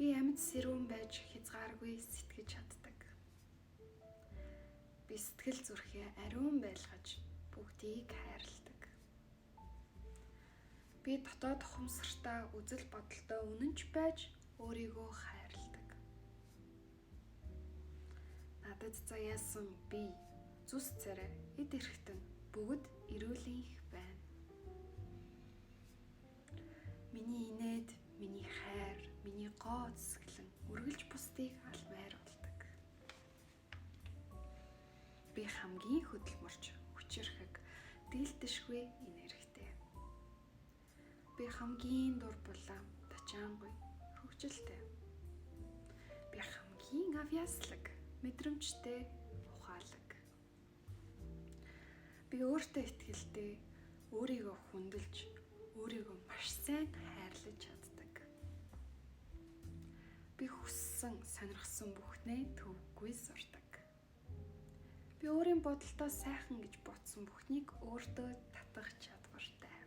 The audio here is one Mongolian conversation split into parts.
Би амьд сэрүүн байж хязгааргүй сэтгэж чаддаг. Би сэтгэл зүрхээ ариун байлгаж бүгдийг хайрладаг. Би дотоод ухамсартаа үзэл бодолтой үнэнч байж өөрийгөө хайрладаг. Надад заяасан би зүс царай эд эрхтэн бүгд эрүүлэнх байна. Миний инээд, миний хайр, миний гоо зүсгэлэн үргэлж бусдыг алмайр болдог. Би хамгийн хөдөлмөрч, хүчирхэг, дийлдэшгүй энергитэй. Би хамгийн дур булаам, тачаангүй, хөвгөлтэй. Би хамгийн авьяаслаг, мэдрэмжтэй, ухаалаг. Би өөртөө итгэлтэй, өөрийгөө хүндэлж, өөрийгөө маш сайн хайрлаж чаддаг. Би хүссэн, сонирхсон бүхнээ төвөггүй сурдаг. Би өөрийн бодолтой сайхан гэж бодсон бүхнийг өөртөө татах чадвартай.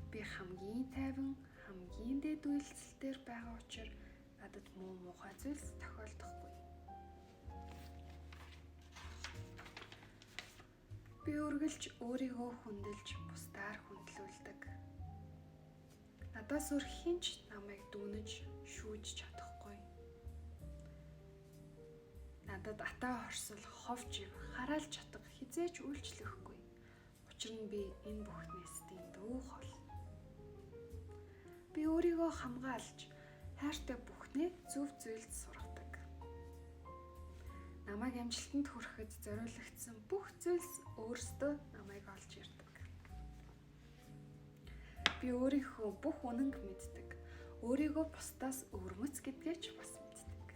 Би хамгийн тайван, хамгийн дэд үйлдэлээр байгаа учраас надад муу муухай зүйлс тохиолдохгүй. Би үргэлж өөрийгөө хүндэлж, бусдаар хүндлүүлдэг. Надаас өөр хинч намайг дүүнэж, шүүж чадахгүй. Надад атаа хорсол, ховж ив, хараалж чадах хизээч үйлчлэхгүй. Учир нь би энэ бүхнээс дэндүү хол. Би өөрийгөө хамгаалж, хайртай бүхнээ зөв зүйлд сургадаг. Намайг амжилтанд хүрэхэд зориулагдсан бүх зүйлс өөрсдөө намайг олж ирдэг. Би өөрийнхөө бүх үнэнг мэддэг. Өөрийгөө бусдаас өвөрмөц гэдгээ ч бас мэддэг.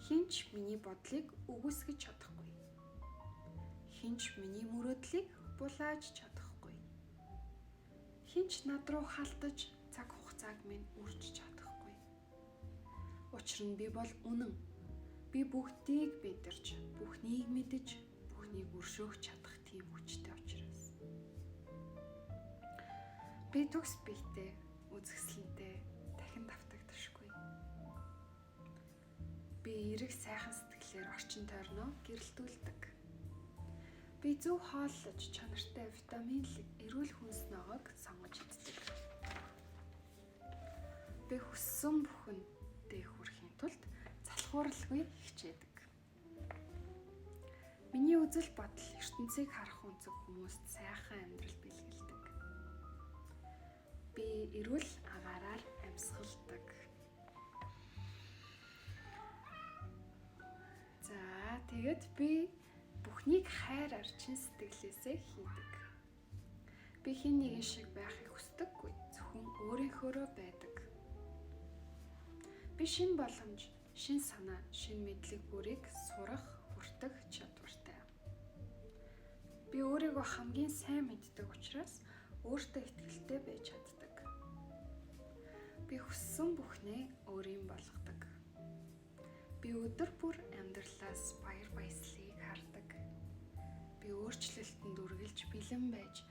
Хинч миний бодлыг үгүйсгэж чадахгүй. Хинч миний мөрөөдлийг булааж чадахгүй. Хинч над руу халтаж цаг хугацааг минь үрж чадахгүй. Учир нь би бол үнэн. Би бүгдийг мэдэрч, бүхнийг мэдэж, бүхнийг өршөөх чадах тийм хүчтэй учраас. Би төгс биетэй, үзэсгэлэнтэй, дахин давтагдашгүй. Би эрэг сайхан сэтгэлээр орчин тойрноо гэрэлтүүлдэг. Би зөв хооллож, чанартай витаминлэг эрүүл хүнс ногоог сонгож иддэг. Би хүссэн бүхэндээ хүрэхийн тулд залхууралгүй хичээдэг. Миний үзэл бодол ертөнцийг харах өнцөг хүмүүст сайхан амьдрал бэлгэлдэг. Би эрүүл агаараар амьсгалдаг. За тэгээд би бүхнийг хайраар чин сэтгэлээсээ хийдэг. Би хэн нэгэн шиг байхыг хүсдэггүй, зөвхөн өөрийнхөөрөө байдаг. Би шинэ боломж, шинэ санаа, шинэ мэдлэг бүрийг сурах, хүртэх чадвартай. Би өөрийгөө хамгийн сайн мэддэг учраас өөртөө итгэлтэй байж чаддаг. Би хүссэн бүхнээ өөрийн болгодог. Би өдөр бүр амьдралаас баяр баясгалыг хардаг. Би өөрчлөлтөнд үргэлж бэлэн байж,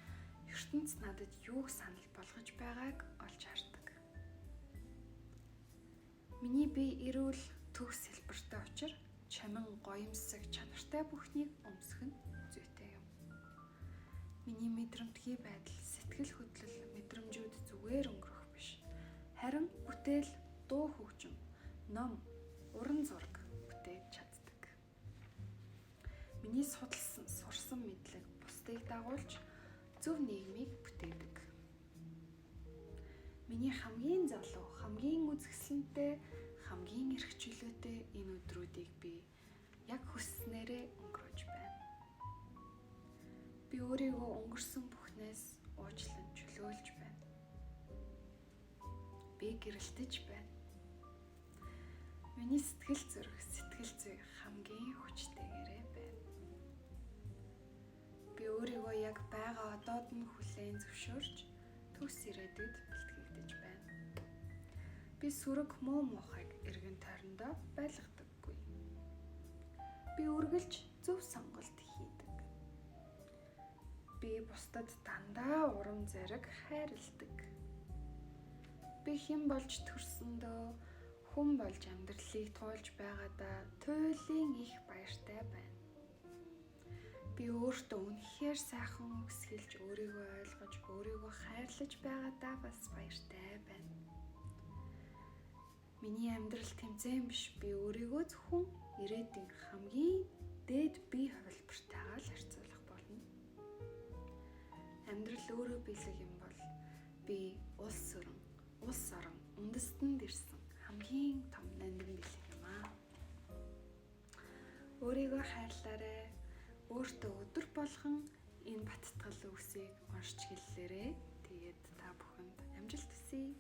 ертөнц надад юуг санал болгож байгааг олж хардаг. Миний бие эрүүл төгс хэлбэртэй учраас чамин гоёмсог чанартай бүхнийг өмсөх нь зүйтэй юм. Миний мэдрэмтгий байдал, сэтгэл хөдлөл, мэдрэмжүүд зүгээр өнгөрөх биш. Харин бүтээл, дуу хөгжим, ном, уран зураг бүтээж чаддаг. Миний судалсан, сурсан мэдлэг бусдыг дагуулж зөв нийгмийг бүтээдэг. Миний хамгийн залуу, хамгийн үзэсгэлэнтэй, хамгийн эрх чөлөөтэй энэ өдрүүдийг би яг хүсснээрээ өнгөрөөж байна. Би өөрийгөө өнгөрсөн бүхнээс уучлан чөлөөлж байна. Би гэрэлтэж байна. Миний сэтгэл зүй хамгийн хүчтэйгээрээ байна. Би өөрийгөө яг байгаа одоод нь хүлээн зөвшөөрч төгс ирээдүйд бэлтгэгдэж байна. Би сүрэг муу муухайг эргэн тойрондоо байлгадаггүй. Би үргэлж зөв сонголт хийдэг. Би бусдад дандаа урам зориг хайрладаг. Би би хэн болж төрсөндөө хүн болж амьдралыг туулж байгаадаа туйлын их баяртай байна. Би өөртөө үнэхээр сайхан үсгэлж өөрийгөө ойлгож өөрийгөө хайрлаж байгаадаа бас баяртай байна. Миний амьдрал тэмцээн биш, би өөрийгөө зөвхөн ирээдүйн хамгийн дээд бие хувилбартайгаа л харьцуулах болно. Амьдрал өөрөө бэлэг юм бол би улс орон үндэстэнд ирсэн хамгийн том нандин бэлэг юм аа. Өөрийгөө хайрлаарай. Өөртөө өдөр болгон энэ баттгал үгсийг уншиж хэллээрэй. Тэгээд та бүхэнд амжилт хүсье.